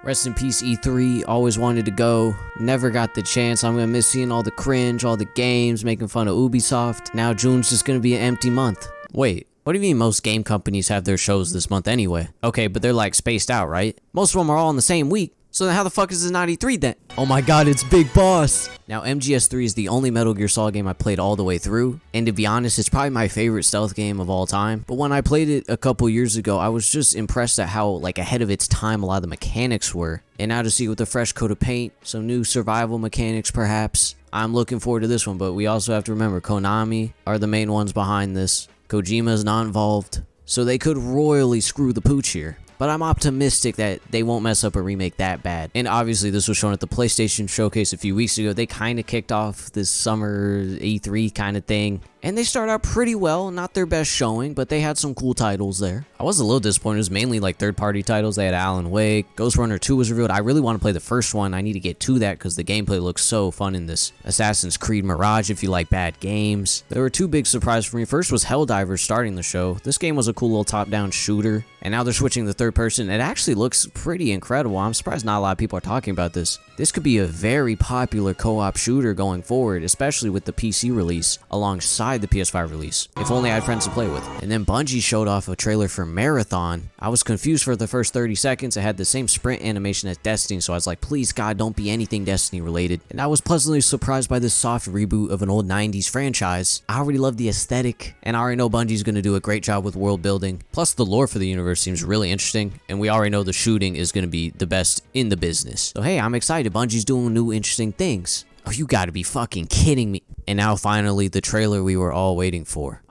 Rest in peace E3, always wanted to go, never got the chance. I'm gonna miss seeing all the cringe, all the games, making fun of Ubisoft. Now June's just gonna be an empty month. Wait, what do you mean most game companies have their shows this month anyway? Okay, but they're like spaced out, right? Most of them are all in the same week. So then how the fuck is it not E3 then? Oh my god, it's Big Boss! Now, MGS3 is the only Metal Gear Solid game I played all the way through, and to be honest, it's probably my favorite stealth game of all time. But when I played it a couple years ago, I was just impressed at how, like, ahead of its time a lot of the mechanics were. And now to see it with a fresh coat of paint, some new survival mechanics perhaps, I'm looking forward to this one. But we also have to remember, Konami are the main ones behind this. Kojima's not involved, so they could royally screw the pooch here. But I'm optimistic that they won't mess up a remake that bad. And obviously this was shown at the PlayStation Showcase a few weeks ago. They kind of kicked off this summer E3 kind of thing. And they started out pretty well, not their best showing, but they had some cool titles there. I was a little disappointed. It was mainly like third-party titles. They had Alan Wake, Ghost Runner 2 was revealed. I really want to play the first one. I need to get to that because the gameplay looks so fun in this. Assassin's Creed Mirage if you like bad games. There were two big surprises for me. First was Helldivers starting the show. This game was a cool little top-down shooter, and now they're switching to third person. It actually looks pretty incredible. I'm surprised not a lot of people are talking about this. This could be a very popular co-op shooter going forward, especially with the PC release alongside the PS5 release. If only I had friends to play with. And then Bungie showed off a trailer for Marathon. I was confused for the first 30 seconds. It had the same sprint animation as Destiny, so I was like, please God, don't be anything Destiny related. And I was pleasantly surprised by this soft reboot of an old 90s franchise. I already love the aesthetic, and I already know Bungie's gonna do a great job with world building. Plus the lore for the universe seems really interesting, and we already know the shooting is gonna be the best in the business. So hey, I'm excited. Bungie's doing new interesting things. Oh, you gotta be fucking kidding me. And now finally, the trailer we were all waiting for.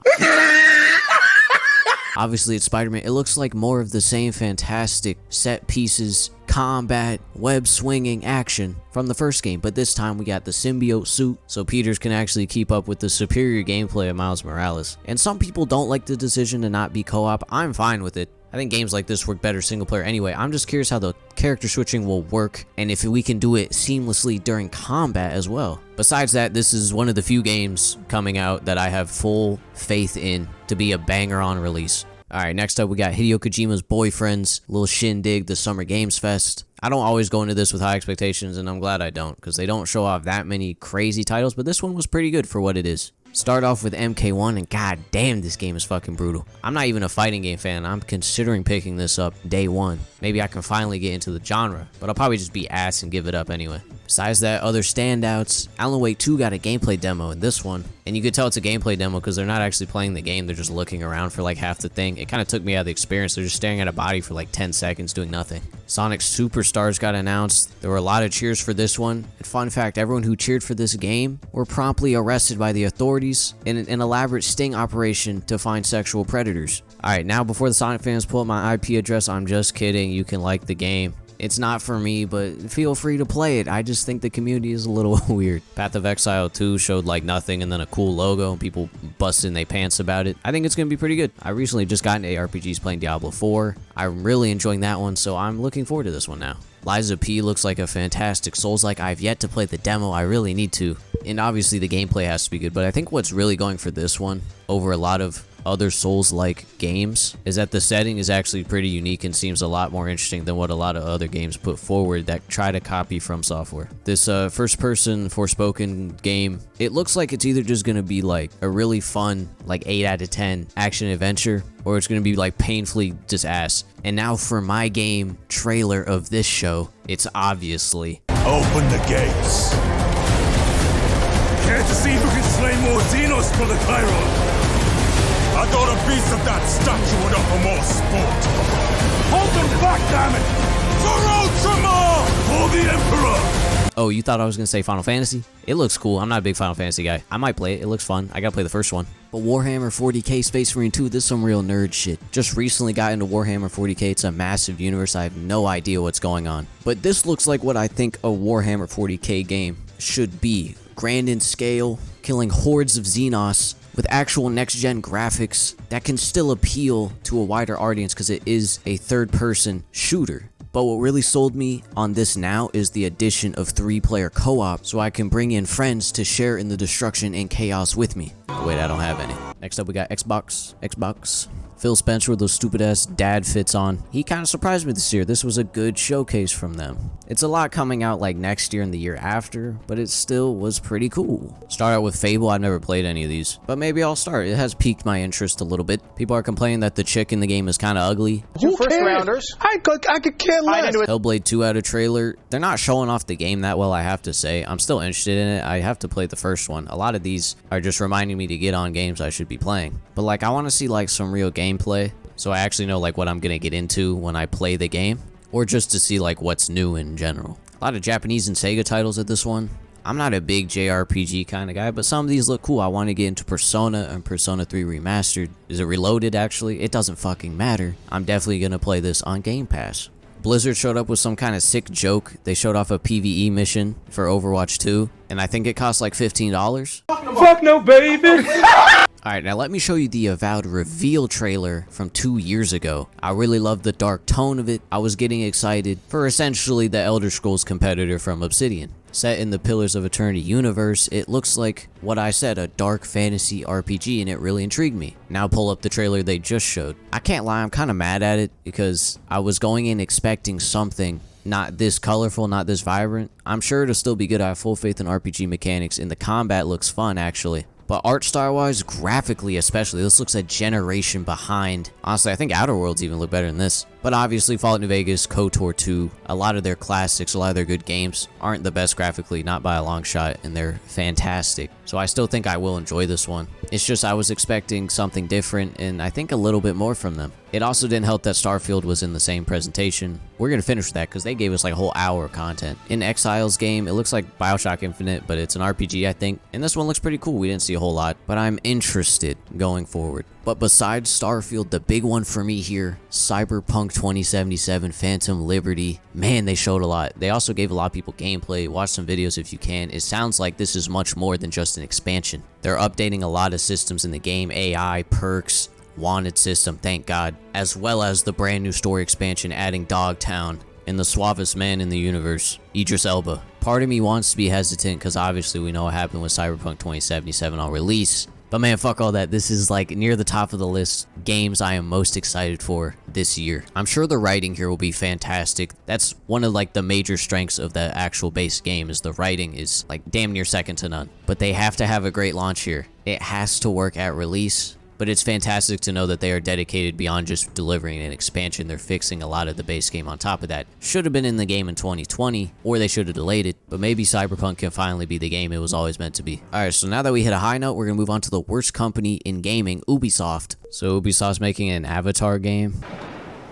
Obviously, it's Spider-Man. It looks like more of the same fantastic set pieces, combat, web swinging action from the first game, but this time we got the symbiote suit, so Peters can actually keep up with the superior gameplay of Miles Morales. And some people don't like the decision to not be co-op. I'm fine with it. I think games like this work better single player anyway. I'm just curious how the character switching will work and if we can do it seamlessly during combat as well. Besides that, this is one of the few games coming out that I have full faith in to be a banger on release. Alright, next up we got Hideo Kojima's Boyfriends, little shindig, the Summer Games Fest. I don't always go into this with high expectations, and I'm glad I don't, because they don't show off that many crazy titles, but this one was pretty good for what it is. Start off with MK1, and god damn, this game is fucking brutal. I'm not even a fighting game fan. I'm considering picking this up day one. Maybe I can finally get into the genre, but I'll probably just be ass and give it up anyway. Besides that, other standouts, Alan Wake 2 got a gameplay demo in this one, and you could tell it's a gameplay demo because they're not actually playing the game, they're just looking around for like half the thing. It kind of took me out of the experience. They're just staring at a body for like 10 seconds doing nothing. Sonic Superstars got announced. There were a lot of cheers for this one, and fun fact, everyone who cheered for this game were promptly arrested by the authorities in an elaborate sting operation to find sexual predators. Alright, now before the Sonic fans pull up my IP address, I'm just kidding, you can like the game. It's not for me, but feel free to play it. I just think the community is a little weird. Path of Exile 2 showed like nothing and then a cool logo and people busting their pants about it. I think it's going to be pretty good. I recently just got into ARPGs playing Diablo 4. I'm really enjoying that one, so I'm looking forward to this one now. Liza P looks like a fantastic Souls-like. I've yet to play the demo. I really need to. And obviously the gameplay has to be good, but I think what's really going for this one over a lot of other Souls-like games is that the setting is actually pretty unique and seems a lot more interesting than what a lot of other games put forward that try to copy From Software. This first-person Forspoken game, it looks like it's either just gonna be like a really fun like 8 out of 10 action adventure, or it's gonna be like painfully just ass. And now for my game trailer of this show, it's obviously open the gates. Care to see who can slay more Xenos for the Chiron? I thought a piece of that statue would offer more sport. Hold them back, damn it! For Ultramar! For the Emperor! Oh, you thought I was gonna say Final Fantasy? It looks cool. I'm not a big Final Fantasy guy. I might play it. It looks fun. I gotta play the first one. But Warhammer 40k Space Marine 2, this is some real nerd shit. Just recently got into Warhammer 40k. It's a massive universe. I have no idea what's going on. But this looks like what I think a Warhammer 40k game should be. Grand in scale, killing hordes of Xenos with actual next-gen graphics that can still appeal to a wider audience because it is a third-person shooter. But what really sold me on this now is the addition of 3-player co-op, so I can bring in friends to share in the destruction and chaos with me. Wait, I don't have any. Next up, we got Xbox Phil Spencer with those stupid ass dad fits on. He kind of surprised me this year. This was a good showcase from them. It's a lot coming out like next year and the year after, but it still was pretty cool. Start out with Fable. I've never played any of these, but maybe I'll start. It has piqued my interest a little bit. People are complaining that the chick in the game is kind of ugly. Who first cares? Rounders. I could care less. Hellblade 2 out of trailer. They're not showing off the game that well, I have to say. I'm still interested in it. I have to play the first one. A lot of these are just reminding me to get on games I should be playing. But like, I want to see like some real gameplay, so I actually know like what I'm gonna get into when I play the game, or just to see like what's new in general. A lot of Japanese and Sega titles at this one. I'm not a big JRPG kind of guy, but some of these look cool. I want to get into Persona and Persona 3 Remastered. Is it Reloaded actually? It doesn't fucking matter. I'm definitely gonna play this on Game Pass. Blizzard showed up with some kind of sick joke. They showed off a PvE mission for Overwatch 2, and I think it cost like $15. Fuck no, baby! Alright, now let me show you the Avowed reveal trailer from 2 years ago. I really loved the dark tone of it. I was getting excited for essentially the Elder Scrolls competitor from Obsidian. Set in the Pillars of Eternity universe, it looks like what I said, a dark fantasy RPG, and it really intrigued me. Now pull up the trailer they just showed. I can't lie, I'm kind of mad at it because I was going in expecting something not this colorful, not this vibrant. I'm sure it'll still be good. I have full faith in RPG mechanics, and the combat looks fun actually. But art style wise, graphically especially, this looks a generation behind. Honestly, I think Outer Worlds even look better than this. But obviously, Fallout New Vegas, KOTOR 2, a lot of their classics, a lot of their good games aren't the best graphically, not by a long shot, and they're fantastic. So I still think I will enjoy this one. It's just I was expecting something different, and I think a little bit more from them. It also didn't help that Starfield was in the same presentation. We're going to finish with that because they gave us like a whole hour of content. In Exiles game, it looks like BioShock Infinite, but it's an RPG, I think. And this one looks pretty cool. We didn't see a whole lot, but I'm interested going forward. But besides Starfield, the big one for me here, Cyberpunk 2077 Phantom Liberty. Man, they showed a lot. They also gave a lot of people gameplay. Watch some videos if you can. It sounds like this is much more than just an expansion. They're updating a lot of systems in the game, AI, perks, wanted system, thank God, as well as the brand new story expansion adding Dogtown and the suavest man in the universe, Idris Elba. Part of me wants to be hesitant because obviously we know what happened with Cyberpunk 2077 on release. But man, fuck all that. This is like near the top of the list games I am most excited for this year. I'm sure the writing here will be fantastic. That's one of like the major strengths of the actual base game, is the writing is like damn near second to none. But they have to have a great launch here. It has to work at release. But it's fantastic to know that they are dedicated beyond just delivering an expansion. They're fixing a lot of the base game on top of that. Should have been in the game in 2020, or they should have delayed it, but maybe Cyberpunk can finally be the game it was always meant to be. Alright, so now that we hit a high note, we're going to move on to the worst company in gaming, Ubisoft. So Ubisoft's making an Avatar game.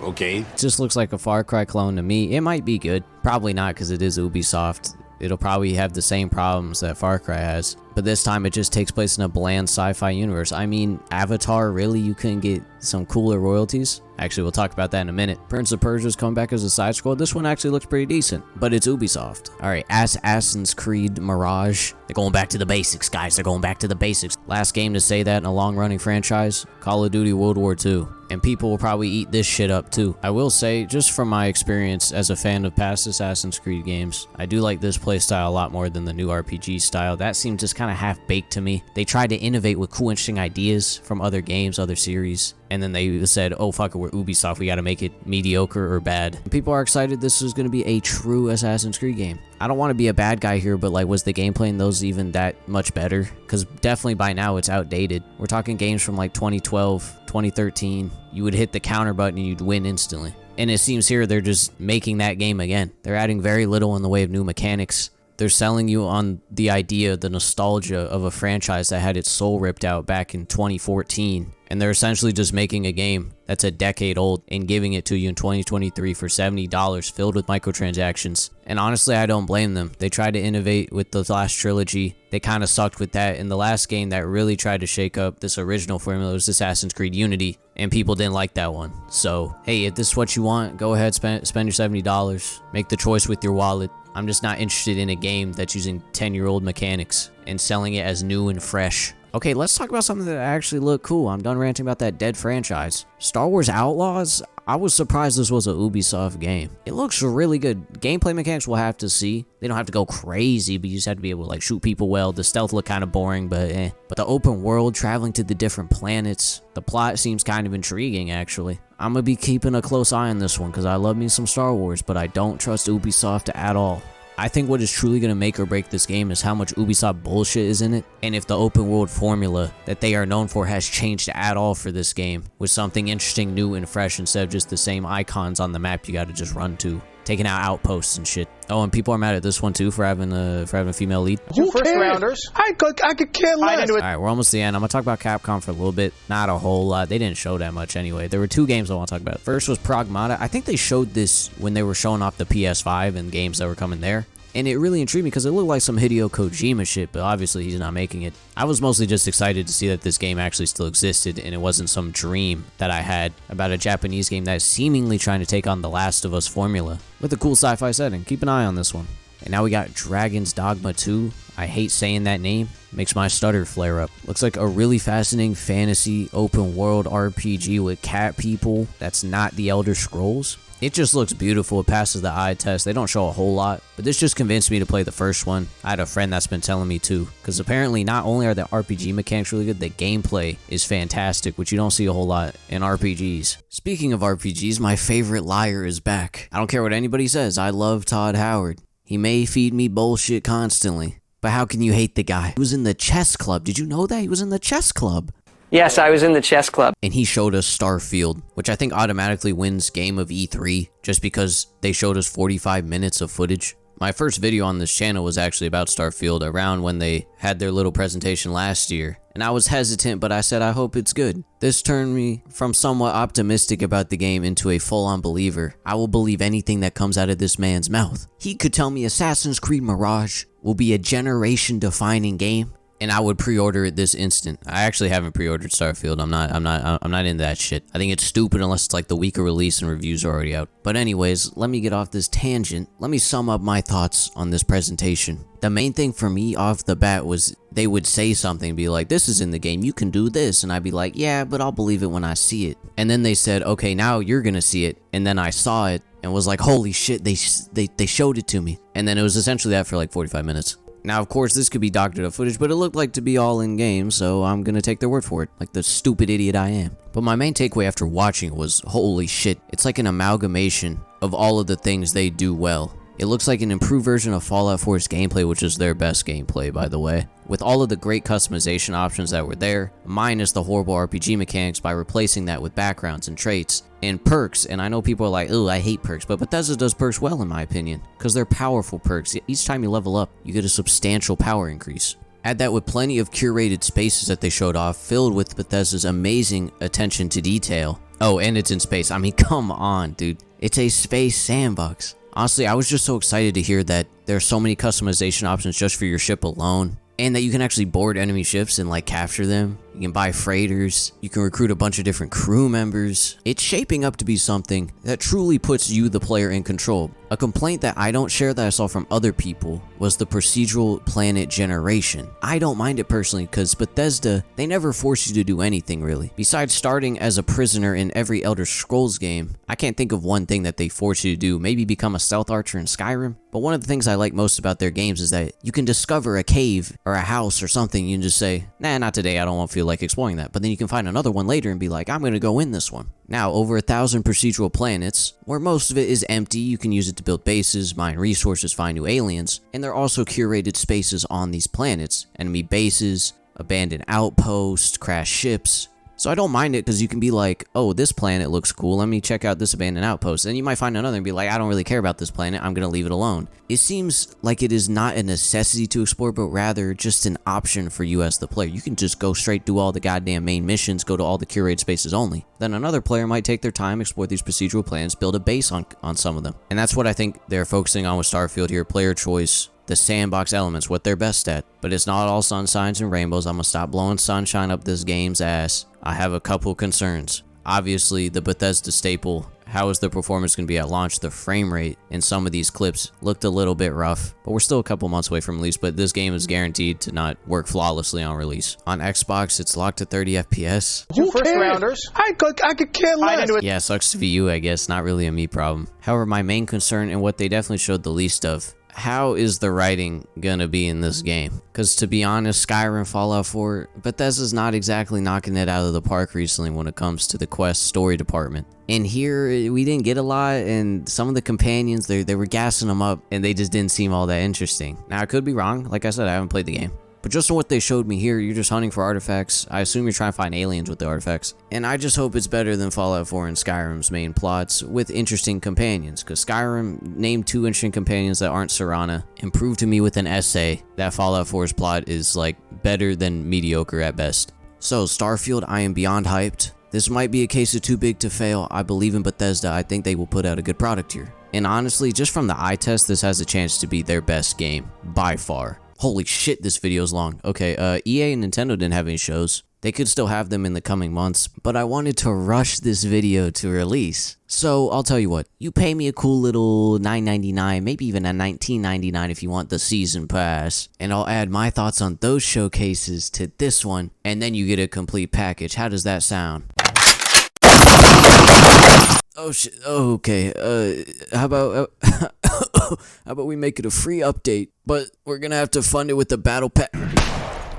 Okay. It just looks like a Far Cry clone to me. It might be good. Probably not because it is Ubisoft. It'll probably have the same problems that Far Cry has, but this time it just takes place in a bland sci-fi universe. I mean, Avatar, really? You couldn't get some cooler royalties? Actually, we'll talk about that in a minute. Prince of Persia's coming back as a side scroll. This one actually looks pretty decent, but it's Ubisoft. Alright, Assassin's Creed Mirage. They're going back to the basics, guys. They're going back to the basics. Last game to say that in a long-running franchise, Call of Duty World War II. And people will probably eat this shit up too. I will say, just from my experience as a fan of past Assassin's Creed games, I do like this playstyle a lot more than the new RPG style. That seemed just kind of half-baked to me. They tried to innovate with cool, interesting ideas from other games, other series, and then they said, oh fuck it, we're Ubisoft, we gotta make it mediocre or bad. And people are excited this is gonna be a true Assassin's Creed game. I don't want to be a bad guy here, but like, was the gameplay in those even that much better? Because definitely by now it's outdated. We're talking games from like 2012, 2013. You would hit the counter button and you'd win instantly. And it seems here they're just making that game again. They're adding very little in the way of new mechanics. They're selling you on the idea, the nostalgia of a franchise that had its soul ripped out back in 2014. And they're essentially just making a game that's a decade old and giving it to you in 2023 for $70 filled with microtransactions. And honestly, I don't blame them. They tried to innovate with the last trilogy. They kind of sucked with that. And the last game that really tried to shake up this original formula was Assassin's Creed Unity. And people didn't like that one. So, hey, if this is what you want, go ahead, spend your $70. Make the choice with your wallet. I'm just not interested in a game that's using 10-year-old mechanics and selling it as new and fresh. Okay, let's talk about something that actually looked cool. I'm done ranting about that dead franchise. Star Wars Outlaws? I was surprised this was a Ubisoft game. It looks really good. Gameplay mechanics we'll have to see. They don't have to go crazy, but you just have to be able to like shoot people well. The stealth looked kind of boring, but eh. But the open world, traveling to the different planets, the plot seems kind of intriguing actually. I'm gonna be keeping a close eye on this one because I love me some Star Wars, but I don't trust Ubisoft at all. I think what is truly going to make or break this game is how much Ubisoft bullshit is in it, and if the open world formula that they are known for has changed at all for this game, with something interesting, new, and fresh instead of just the same icons on the map you gotta just run to, taking out outposts and shit. Oh, and people are mad at this one too for having a female lead. Who first rounders? I could care less. Alright, we're almost to the end. I'm gonna talk about Capcom for a little bit. Not a whole lot. They didn't show that much anyway. There were two games I want to talk about. First was Pragmata. I think they showed this when they were showing off the PS5 and games that were coming there. And it really intrigued me because it looked like some Hideo Kojima shit, but obviously he's not making it. I was mostly just excited to see that this game actually still existed and it wasn't some dream that I had about a Japanese game that's seemingly trying to take on the Last of Us formula with a cool sci-fi setting. Keep an eye on this one. And now we got Dragon's Dogma 2. I hate saying that name. Makes my stutter flare up. Looks like a really fascinating fantasy open world RPG with cat people that's not the Elder Scrolls. It just looks beautiful. It passes the eye test. They don't show a whole lot, but this just convinced me to play the first one. I had a friend that's been telling me too, because apparently not only are the RPG mechanics really good, the gameplay is fantastic, which you don't see a whole lot in RPGs. Speaking of RPGs, my favorite liar is back. I don't care what anybody says. I love Todd Howard. He may feed me bullshit constantly, but how can you hate the guy? He was in the chess club. Did you know that? He was in the chess club. Yes, I was in the chess club. And he showed us Starfield, which I think automatically wins Game of E3 just because they showed us 45 minutes of footage. My first video on this channel was actually about Starfield around when they had their little presentation last year. And I was hesitant, but I said I hope it's good. This turned me from somewhat optimistic about the game into a full-on believer. I will believe anything that comes out of this man's mouth. He could tell me Assassin's Creed Mirage will be a generation-defining game, and I would pre-order it this instant. I actually haven't pre-ordered Starfield. I'm not into that shit. I think it's stupid unless it's like the week of release and reviews are already out. But anyways, let me get off this tangent. Let me sum up my thoughts on this presentation. The main thing for me off the bat was they would say something, be like, this is in the game, you can do this. And I'd be like, yeah, but I'll believe it when I see it. And then they said, okay, now you're gonna see it. And then I saw it and was like, holy shit, they showed it to me. And then it was essentially that for like 45 minutes. Now, of course, this could be doctored up footage, but it looked like to be all in-game, so I'm gonna take their word for it, like the stupid idiot I am. But my main takeaway after watching it was, holy shit, it's like an amalgamation of all of the things they do well. It looks like an improved version of Fallout 4's gameplay, which is their best gameplay, by the way, with all of the great customization options that were there, minus the horrible RPG mechanics by replacing that with backgrounds and traits and perks. And I know people are like, oh, I hate perks, but Bethesda does perks well in my opinion, because they're powerful perks. Each time you level up, you get a substantial power increase. Add that with plenty of curated spaces that they showed off, filled with Bethesda's amazing attention to detail. Oh, and it's in space. I mean, come on, dude. It's a space sandbox. Honestly, I was just so excited to hear that there are so many customization options just for your ship alone, and that you can actually board enemy ships and like capture them. You can buy freighters, you can recruit a bunch of different crew members. It's shaping up to be something that truly puts you, the player, in control. A complaint that I don't share that I saw from other people was the procedural planet generation. I don't mind it personally because Bethesda, they never force you to do anything really. Besides starting as a prisoner in every Elder Scrolls game, I can't think of one thing that they force you to do. Maybe become a stealth archer in Skyrim. But one of the things I like most about their games is that you can discover a cave or a house or something. You can just say, nah, not today, I don't feel like exploring that. But then you can find another one later and be like, I'm gonna go in this one. Now, over 1,000 procedural planets, where most of it is empty. You can use it to build bases, mine resources, find new aliens, and there are also curated spaces on these planets, enemy bases, abandoned outposts, crashed ships. So I don't mind it because you can be like, oh, this planet looks cool, let me check out this abandoned outpost. Then you might find another and be like, I don't really care about this planet, I'm gonna leave it alone. It seems like it is not a necessity to explore, but rather just an option for you as the player. You can just go straight do all the goddamn main missions, go to all the curated spaces only. Then another player might take their time, explore these procedural planets, build a base on some of them. And that's what I think they're focusing on with Starfield here, player choice. The sandbox elements, what they're best at. But it's not all sunshines and rainbows. I'm gonna stop blowing sunshine up this game's ass. I have a couple concerns. Obviously, the Bethesda staple how is the performance going to be at launch. The frame rate in some of these clips looked a little bit rough, but we're still a couple months away from release, but this game is guaranteed to not work flawlessly on release. On Xbox, it's locked to 30 FPS. Who first rounders? I could care less. Yeah, sucks to be you, I guess. Not really a me problem. However, my main concern and what they definitely showed the least of, how is the writing gonna be in this game? Because to be honest, Skyrim, Fallout 4, Bethesda's not exactly knocking it out of the park recently when it comes to the quest story department. And here, we didn't get a lot, and some of the companions, they were gassing them up, and they just didn't seem all that interesting. Now, I could be wrong. Like I said, I haven't played the game. But just on what they showed me here, you're just hunting for artifacts. I assume you're trying to find aliens with the artifacts. And I just hope it's better than Fallout 4 and Skyrim's main plots with interesting companions. Because Skyrim named 2 interesting companions that aren't Serana and proved to me with an essay that Fallout 4's plot is like better than mediocre at best. So Starfield, I am beyond hyped. This might be a case of too big to fail. I believe in Bethesda. I think they will put out a good product here. And honestly, just from the eye test, this has a chance to be their best game by far. Holy shit, this video's long. Okay, EA and Nintendo didn't have any shows. They could still have them in the coming months, but I wanted to rush this video to release. So, I'll tell you what, you pay me a cool little $9.99, maybe even a $19.99 if you want the season pass, and I'll add my thoughts on those showcases to this one, and then you get a complete package. How does that sound? Oh shit, oh, okay, how about, how about we make it a free update, but we're gonna have to fund it with the battle pack.